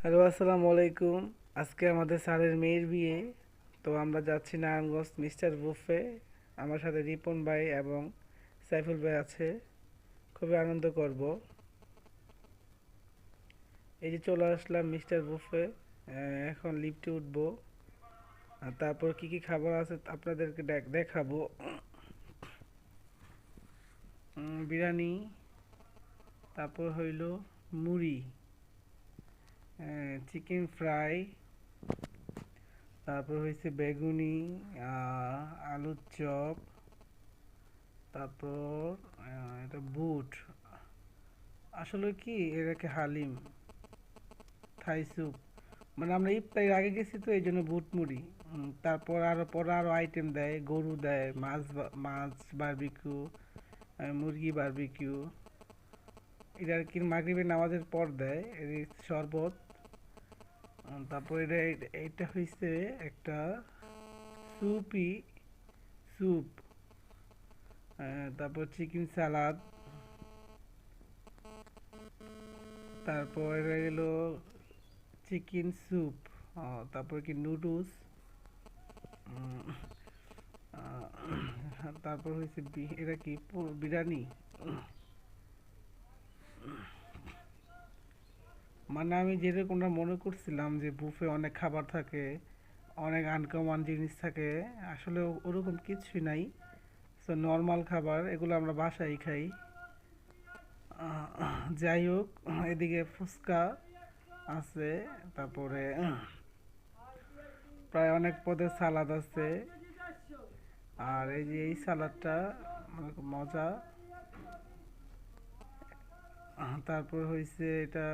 Hello, আসসালামু আলাইকুম। আজকে আমাদের স্যারের মেয়ের বিয়ে। তো আমরা যাচ্ছি নারায়ণগঞ্জ মিস্টার বুফে। আমার সাথে রিপন ভাই এবং সাইফুল ভাই আছে। খুবই আনন্দ করব। এই যে চলে আসলাম মিস্টার বুফে। এখন লিফটে উঠবো। আর তারপর কি কি খাবার আছে আপনাদেরকে দেখাবো। বিরিয়ানি, তারপর হইল মুড়ি, চিকেন ফ্রাই, তারপর হয়েছে বেগুনি, আলুর চপ, তারপর এটা বুট, আসলে কি এটাকে হালিম, থাই স্যুপ। মানে আমরা ইফতারের আগে গেছি তো এই জন্য বুট মুড়ি। তারপর আরো আইটেম দেয়, গরু দেয়, মাছ বারবিকিউ, মুরগি বারবিকিউ। এটা আর কি মাগরিবের নামাজের পর দেয় এই শরবত। তারপর এটা হয়েছে একটা স্যুপি স্যুপ। তারপর চিকেন সালাদ, তারপর এটা গেলো চিকেন স্যুপ, তারপর কি নুডলস, তারপর হয়েছে এটা কি বিরিয়ানি। মানে আমি যেরকমটা মনে করছিলাম যে বুফে অনেক খাবার থাকে, অনেক আনকমন জিনিস থাকে, আসলে ওরকম কিছুই নাই। তো নর্মাল খাবার এগুলো আমরা বাসায় খাই। যাই হোক, এদিকে ফুচকা আছে, তারপরে প্রায় অনেক পদের সালাদ আছে। আর এই যে এই সালাদটা মানে খুব মজা। তারপর হয়েছে এটা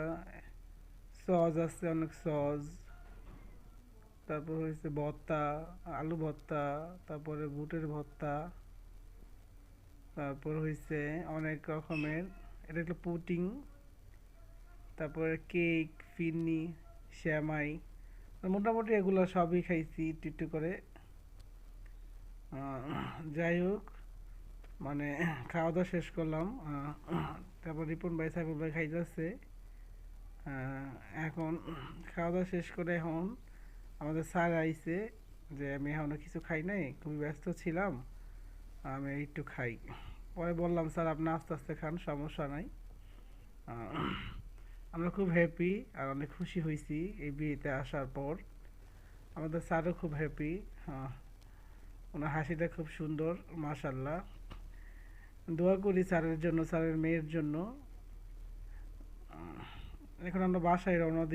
সস আছে, অনেক সস। তারপর হয়েছে ভর্তা, আলু ভর্তা, তারপরে বুটের ভর্তা, তারপর হয়েছে অনেক রকমের, এটা একটা পুডিং, তারপরে কেক, ফিরনি, শ্যামাই। মোটামুটি এগুলো সবই খাইছি একটু একটু করে। যাই হোক, মানে খাওয়া দাওয়া শেষ করলাম। তারপর রিপন ভাই সাইফুল ভাই খাইতেছে। এখন খাওয়া দাওয়া শেষ করে এখন আমাদের স্যার আইছে, যে আমি এখনো কিছু খাই নাই, খুবই ব্যস্ত ছিলাম, আমি একটু খাই। পরে বললাম স্যার আপনি আস্তে আস্তে খান, সমস্যা নাই। আহ, আমরা খুব হ্যাপি আর অনেক খুশি হয়েছি এই বিয়েতে আসার পর। আমাদের স্যারও খুব হ্যাপি। ওনার হাসিটা খুব সুন্দর, মাশাল্লাহ। দোয়া করি স্যারের জন্য, স্যারের মেয়ের জন্য। এখন আমরা বাসায় রওনা দিব।